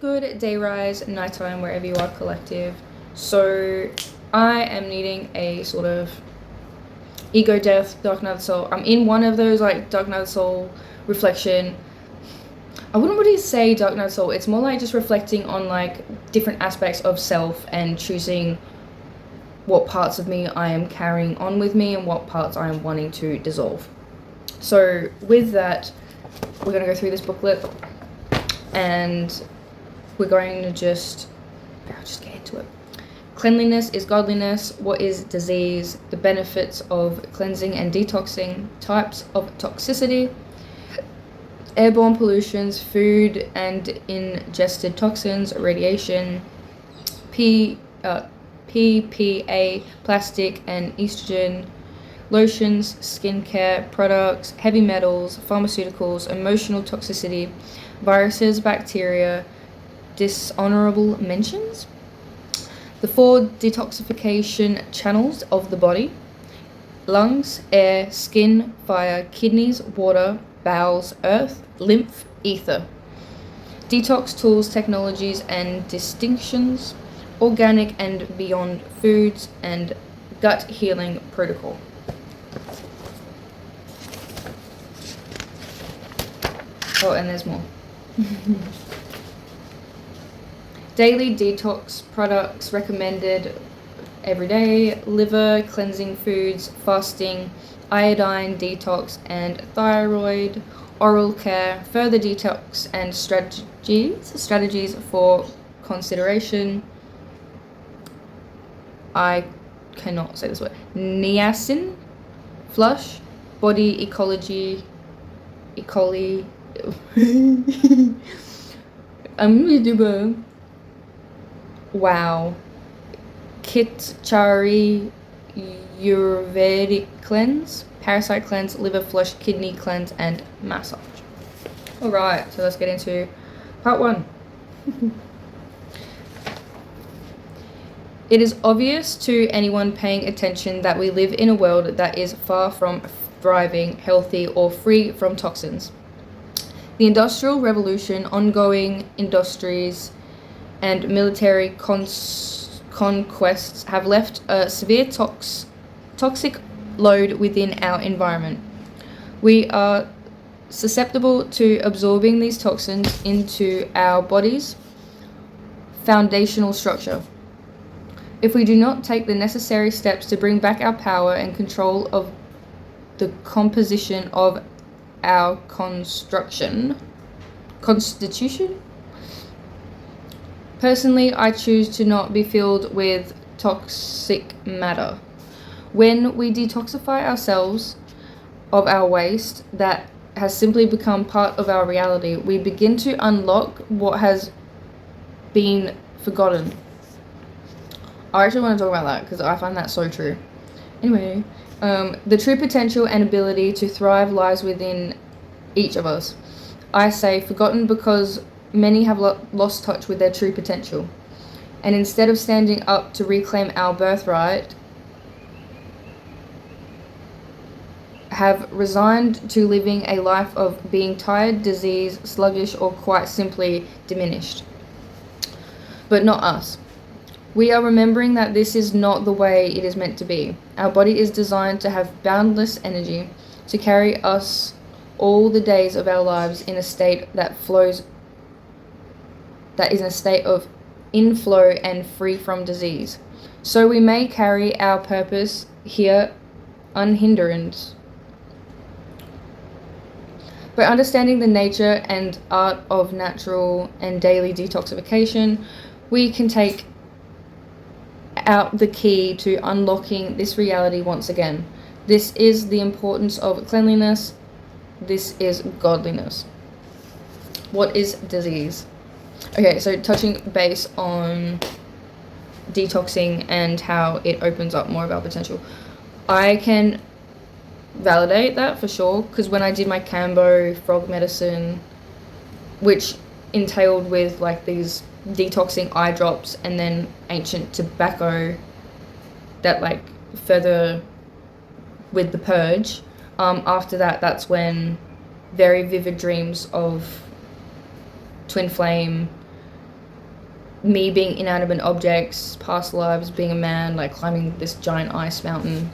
Good day, rise, nighttime, wherever you are, collective. So I am needing a sort of ego death, dark night of the soul. I'm in one of those like dark night of the soul reflection. I wouldn't really say dark night of the soul. It's more like just reflecting on like different aspects of self and choosing what parts of me I am carrying on with me and what parts I am wanting to dissolve. So with that, we're going to go through this booklet and we're going to just get into it. Cleanliness is godliness. What is disease? The benefits of cleansing and detoxing. Types of toxicity. Airborne pollutions, food and ingested toxins, radiation, PPA, plastic and estrogen, lotions, skincare products, heavy metals, pharmaceuticals, emotional toxicity, viruses, bacteria, dishonorable mentions. The 4 detoxification channels of the body: lungs, air, skin, fire, kidneys, water, bowels, earth, lymph, ether. Detox tools, technologies and distinctions, organic and beyond foods, and gut healing protocol. Oh, and there's more. Daily detox products recommended every day: liver cleansing foods, fasting, iodine detox and thyroid, oral care, further detox and strategies for consideration. I cannot say this word. Niacin, flush, body ecology. Wow. Kitchari Ayurvedic cleanse, parasite cleanse, liver flush, kidney cleanse, and massage. Alright, so let's get into part 1. It is obvious to anyone paying attention that we live in a world that is far from thriving, healthy, or free from toxins. The Industrial Revolution, ongoing industries, and military conquests have left a severe toxic load within our environment. We are susceptible to absorbing these toxins into our body's foundational structure. If we do not take the necessary steps to bring back our power and control of the composition of our constitution. Personally, I choose to not be filled with toxic matter. When we detoxify ourselves of our waste that has simply become part of our reality, we begin to unlock what has been forgotten. I actually want to talk about that because I find that so true. Anyway, the true potential and ability to thrive lies within each of us. I say forgotten because many have lost touch with their true potential. And instead of standing up to reclaim our birthright, have resigned to living a life of being tired, diseased, sluggish, or quite simply diminished. But not us. We are remembering that this is not the way it is meant to be. Our body is designed to have boundless energy, to carry us all the days of our lives in a state that is in a state of inflow and free from disease. So we may carry our purpose here unhindered. By understanding the nature and art of natural and daily detoxification, we can take out the key to unlocking this reality once again. This is the importance of cleanliness. This is godliness. What is disease? Okay, so touching base on detoxing and how it opens up more of our potential. I can validate that for sure, because when I did my Cambo frog medicine, which entailed with like these detoxing eye drops and then ancient tobacco that like further with the purge, after that, that's when very vivid dreams of twin flame me being inanimate objects, past lives, being a man, like climbing this giant ice mountain,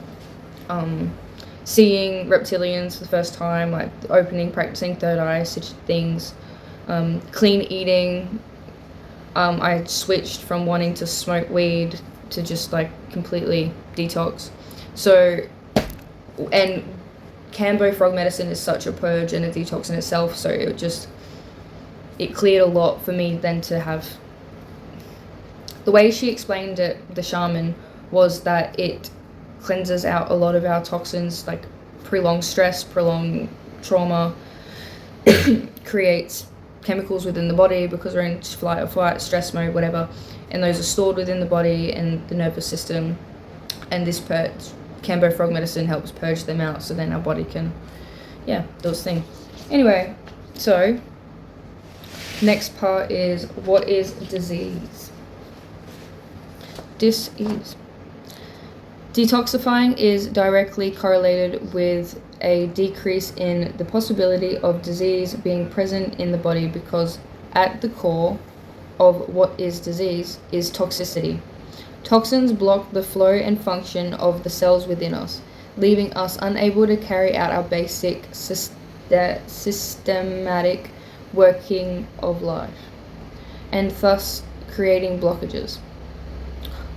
seeing reptilians for the first time, like opening, practicing third eye, such things, clean eating. I switched from wanting to smoke weed to just like completely detox. So, and Cambo frog medicine is such a purge and a detox in itself, so it cleared a lot for me then to have. The way she explained it, the shaman, was that it cleanses out a lot of our toxins, like prolonged stress, prolonged trauma, creates chemicals within the body because we're in flight or flight, stress mode, whatever, and those are stored within the body and the nervous system, and this Cambo frog medicine helps purge them out so then our body can, do its thing. Anyway, so next part is, what is disease? Disease. Detoxifying is directly correlated with a decrease in the possibility of disease being present in the body, because at the core of what is disease is toxicity. Toxins block the flow and function of the cells within us, leaving us unable to carry out our basic systematic working of life, and thus creating blockages.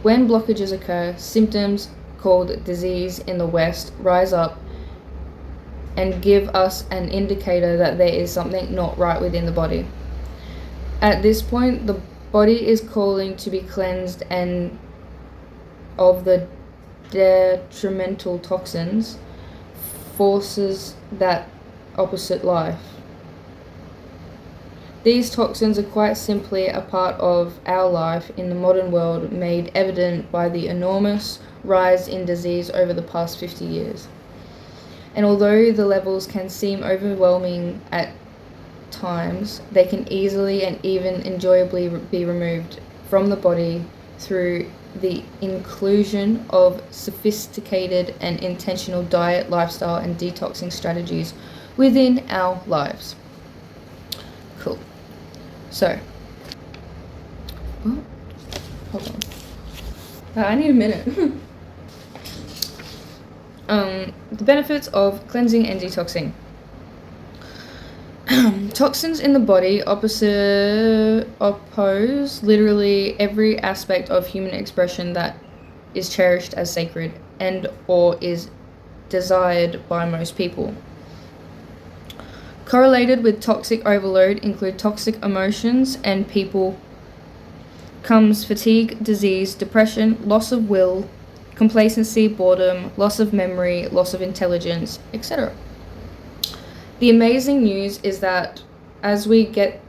When blockages occur, symptoms called disease in the West rise up and give us an indicator that there is something not right within the body. At this point, the body is calling to be cleansed and of the detrimental toxins, forces that opposite life. These toxins are quite simply a part of our life in the modern world, made evident by the enormous rise in disease over the past 50 years. And although the levels can seem overwhelming at times, they can easily and even enjoyably be removed from the body through the inclusion of sophisticated and intentional diet, lifestyle, and detoxing strategies within our lives. Cool. So, hold on. I need a minute. The benefits of cleansing and detoxing. Toxins in the body oppose literally every aspect of human expression that is cherished as sacred and or is desired by most people. Correlated with toxic overload include toxic emotions, and people comes fatigue, disease, depression, loss of will, complacency, boredom, loss of memory, loss of intelligence, etc. The amazing news is that as we get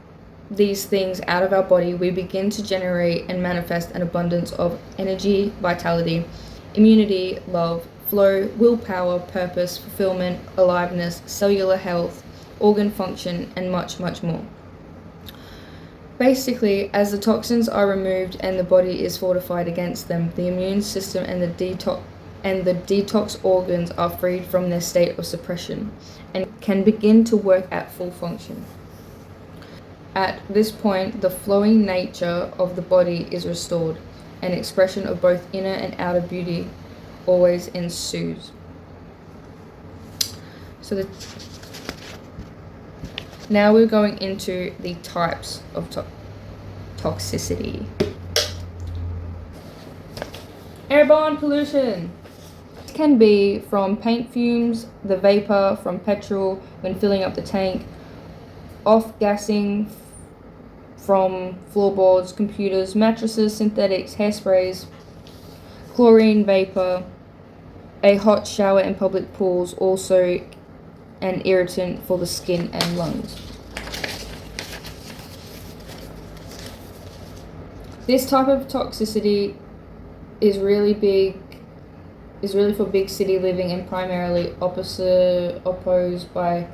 these things out of our body, we begin to generate and manifest an abundance of energy, vitality, immunity, love, flow, willpower, purpose, fulfillment, aliveness, cellular health, organ function, and much, much more. Basically, as the toxins are removed and the body is fortified against them, the immune system and the detox organs are freed from their state of suppression and can begin to work at full function. At this point, the flowing nature of the body is restored, and expression of both inner and outer beauty always ensues. So now we're going into the types of toxicity. Airborne pollution. It can be from paint fumes, the vapor from petrol when filling up the tank, off-gassing from floorboards, computers, mattresses, synthetics, hairsprays, chlorine vapor, a hot shower in public pools, also an irritant for the skin and lungs. This type of toxicity is really for big city living and primarily opposed by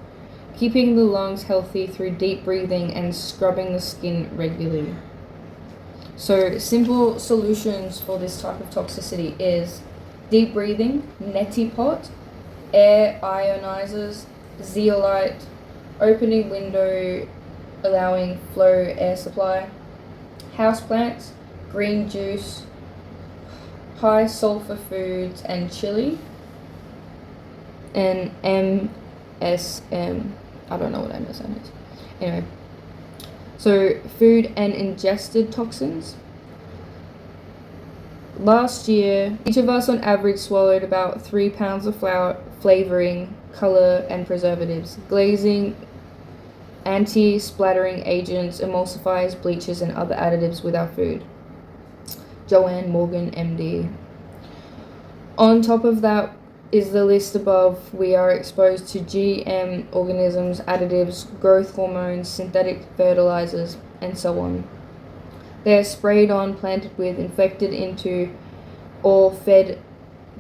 keeping the lungs healthy through deep breathing and scrubbing the skin regularly. So simple solutions for this type of toxicity is deep breathing, neti pot, air ionizers, zeolite, opening window allowing flow air supply, houseplants, green juice, high sulfur foods and chili, and MSM. I don't know what MSM is. Anyway, so food and ingested toxins. Last year, each of us on average swallowed about 3 pounds of flour, flavoring, color, and preservatives, glazing, anti-splattering agents, emulsifiers, bleaches, and other additives with our food. Joanne Morgan, MD. On top of that is the list above. We are exposed to GM organisms, additives, growth hormones, synthetic fertilizers, and so on. They are sprayed on, planted with, infected into, or fed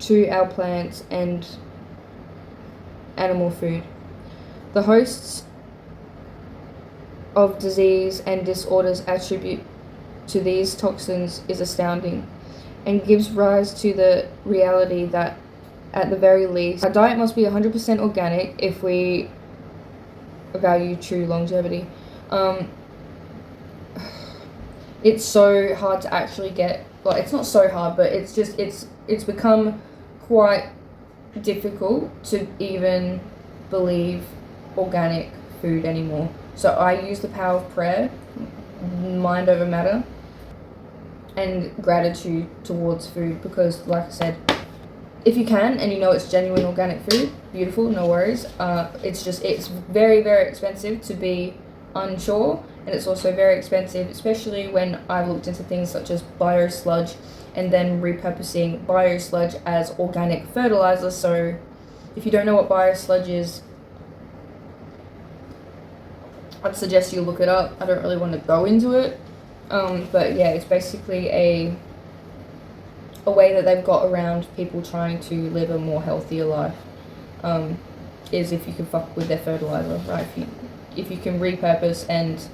to our plants and animal food. The hosts of disease and disorders attribute to these toxins is astounding and gives rise to the reality that, at the very least, our diet must be 100% organic if we value true longevity. It's so hard to actually get, well, it's not so hard, but it's just, it's become quite difficult to even believe organic food anymore. So I use the power of prayer, mind over matter, and gratitude towards food, because like I said, if you can and you know it's genuine organic food, beautiful, no worries. It's very, very expensive to be unsure, and it's also very expensive, especially when I've looked into things such as biosludge and then repurposing biosludge as organic fertilizer. So if you don't know what biosludge is, I'd suggest you look it up. I don't really want to go into it, but yeah, it's basically a way that they've got around people trying to live a more healthier life, is if you can fuck with their fertilizer, right? If you can repurpose and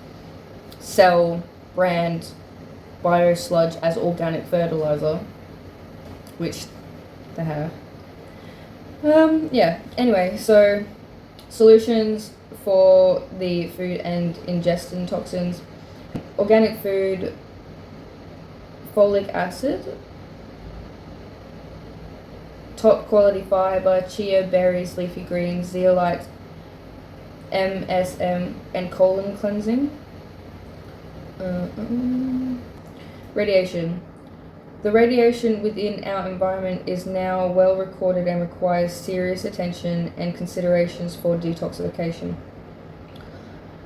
sell brand biosludge as organic fertilizer, which they have. Yeah, anyway, so solutions for the food and ingestion toxins. Organic food, folic acid, top quality fiber, chia, berries, leafy greens, zeolite, MSM, and colon cleansing. Radiation. The radiation within our environment is now well recorded and requires serious attention and considerations for detoxification.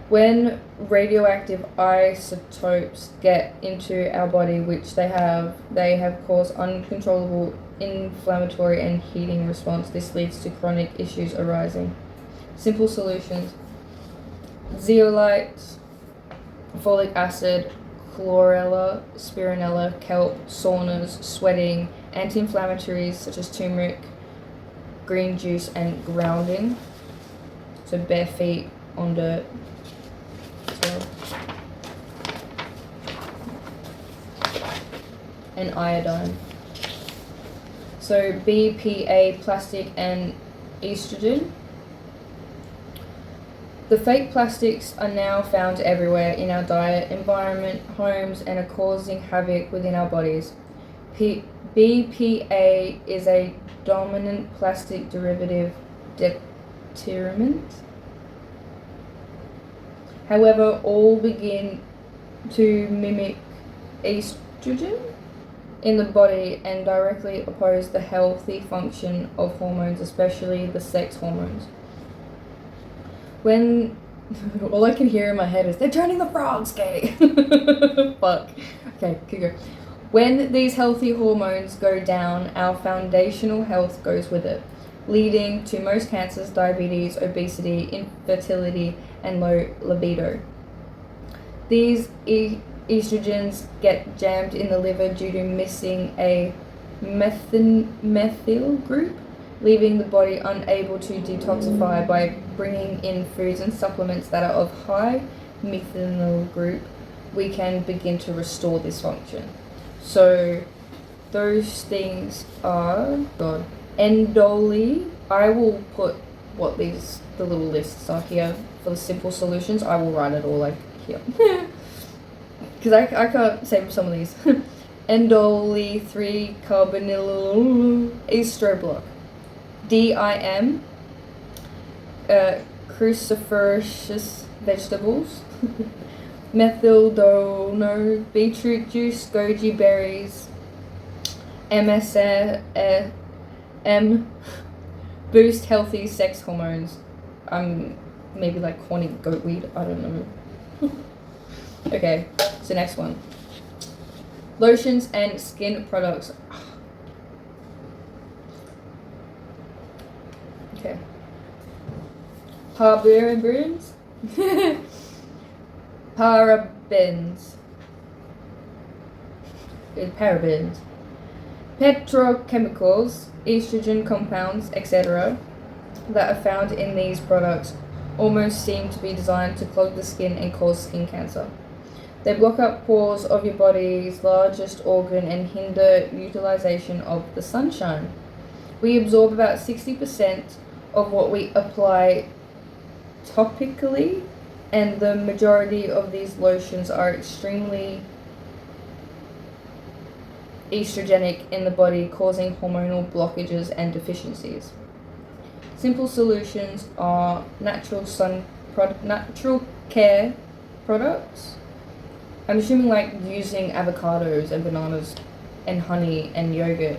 When radioactive isotopes get into our body, which they have caused uncontrollable inflammatory and heating response. This leads to chronic issues arising. Simple solutions: zeolite, folic acid, chlorella, spironella, kelp, saunas, sweating, anti-inflammatories such as turmeric, green juice, and grounding. So bare feet on dirt as well. And iodine. So BPA, plastic, and estrogen. The fake plastics are now found everywhere in our diet, environment, homes, and are causing havoc within our bodies. BPA is a dominant plastic derivative determinant. However, all begin to mimic estrogen in the body and directly oppose the healthy function of hormones, especially the sex hormones. When all I can hear in my head is, they're turning the frogs gay. Fuck. Okay, keep going. When these healthy hormones go down, our foundational health goes with it, leading to most cancers, diabetes, obesity, infertility, and low libido. These estrogens get jammed in the liver due to missing a methyl group, leaving the body unable to detoxify. By bringing in foods and supplements that are of high methyl group, we can begin to restore this function. So those things are endoli. I will put what the little lists are here for the simple solutions. I will write it all like here. because I can't say some of these. Endole 3 carbonyl estroblock. DIM, cruciferous vegetables. Methyl beetroot juice, goji berries. MSM, boost healthy sex hormones. Maybe like horny goat weed, I don't know. Okay, so next one. Lotions and skin products. Okay. Parabens. Parabens. Parabens. Petrochemicals, estrogen compounds, etc. that are found in these products almost seem to be designed to clog the skin and cause skin cancer. They block up pores of your body's largest organ and hinder utilization of the sunshine. We absorb about 60% of what we apply topically, and the majority of these lotions are extremely estrogenic in the body, causing hormonal blockages and deficiencies. Simple solutions are natural care products. I'm assuming like using avocados and bananas and honey and yogurt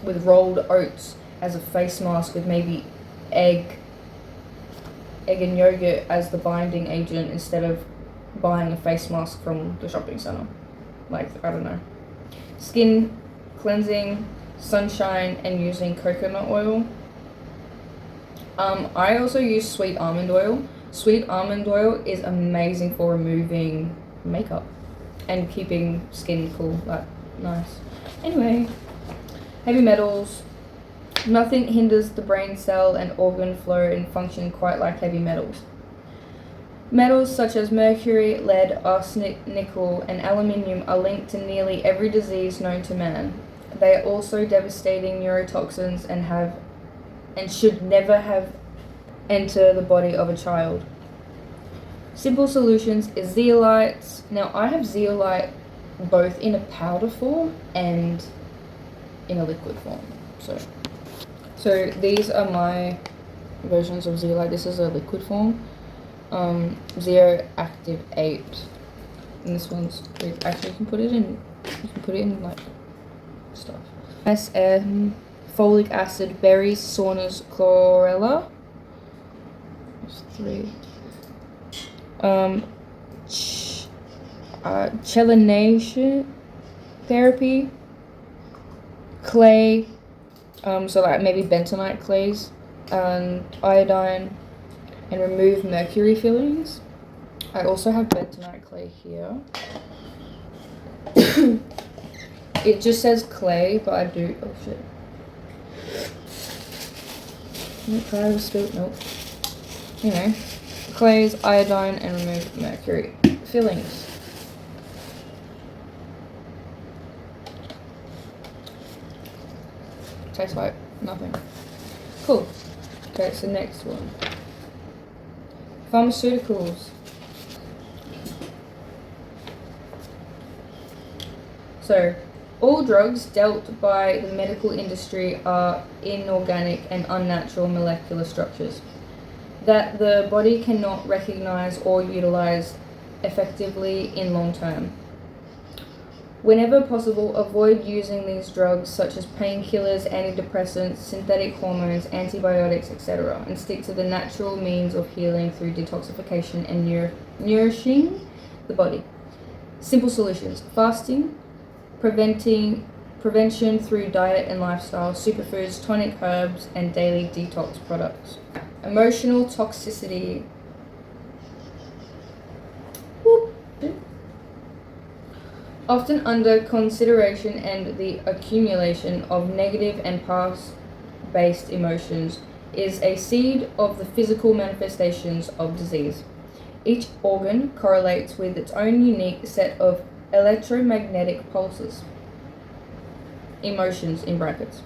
with rolled oats as a face mask with maybe egg and yogurt as the binding agent instead of buying a face mask from the shopping center. Like, I don't know. Skin cleansing, sunshine, and using coconut oil. I also use sweet almond oil. Sweet almond oil is amazing for removing makeup and keeping skin cool, like nice. Anyway, heavy metals. Nothing hinders the brain cell and organ flow and function quite like heavy metals. Metals such as mercury, lead, arsenic, nickel, and aluminium are linked to nearly every disease known to man. They are also devastating neurotoxins and should never have enter the body of a child. Simple solutions is zeolites. Now I have zeolite both in a powder form and in a liquid form. So these are my versions of zeolite. This is a liquid form. 0 active 8, and this one's good. Actually, you can put it in like stuff. SM, folic acid, berries, saunas, chlorella. That's 3. Chelination therapy, clay, so like maybe bentonite clays, and iodine, and remove mercury fillings. I also have bentonite clay here. It just says clay, but I do. Oh shit. Nope. Anyway, clays, iodine, and remove mercury fillings. Tastes like nothing. Cool. Okay, so next one. Pharmaceuticals. So, all drugs dealt by the medical industry are inorganic and unnatural molecular structures that the body cannot recognize or utilize effectively in long term. Whenever possible, avoid using these drugs such as painkillers, antidepressants, synthetic hormones, antibiotics, etc., and stick to the natural means of healing through detoxification and nourishing the body. Simple solutions: fasting, prevention through diet and lifestyle, superfoods, tonic herbs, and daily detox products. Emotional toxicity. Often under consideration and the accumulation of negative and past-based emotions is a seed of the physical manifestations of disease. Each organ correlates with its own unique set of electromagnetic pulses, emotions in brackets,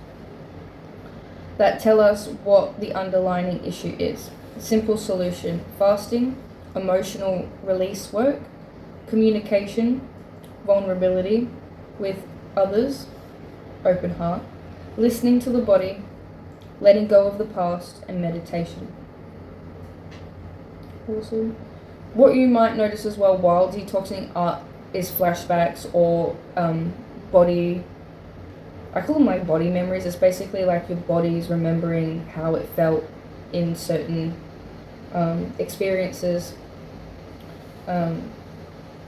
that tell us what the underlying issue is. Simple solution: fasting, emotional release work, communication, vulnerability with others, open heart, listening to the body, letting go of the past, and meditation. Awesome. What you might notice as well while detoxing is flashbacks or body. I call them like body memories. It's basically like your body's remembering how it felt in certain experiences. And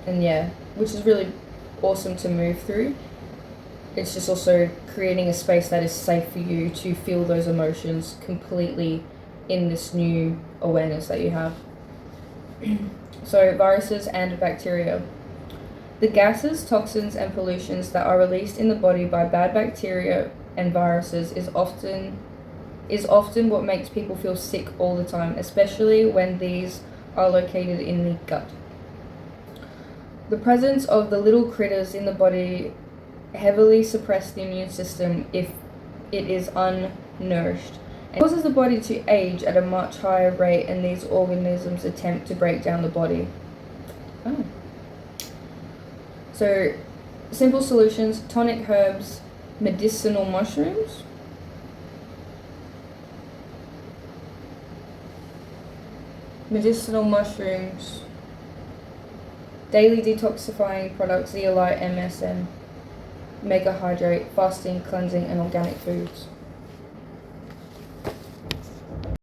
yeah, which is really awesome to move through. It's just also creating a space that is safe for you to feel those emotions completely in this new awareness that you have. So, viruses and bacteria. The gases, toxins, and pollutions that are released in the body by bad bacteria and viruses is often what makes people feel sick all the time, especially when these are located in the gut. The presence of the little critters in the body heavily suppress the immune system if it is unnourished, and causes the body to age at a much higher rate, and these organisms attempt to break down the body. Oh. So, simple solutions: tonic herbs, medicinal mushrooms, daily detoxifying products, zeolite, MSM, mega hydrate, fasting, cleansing, and organic foods.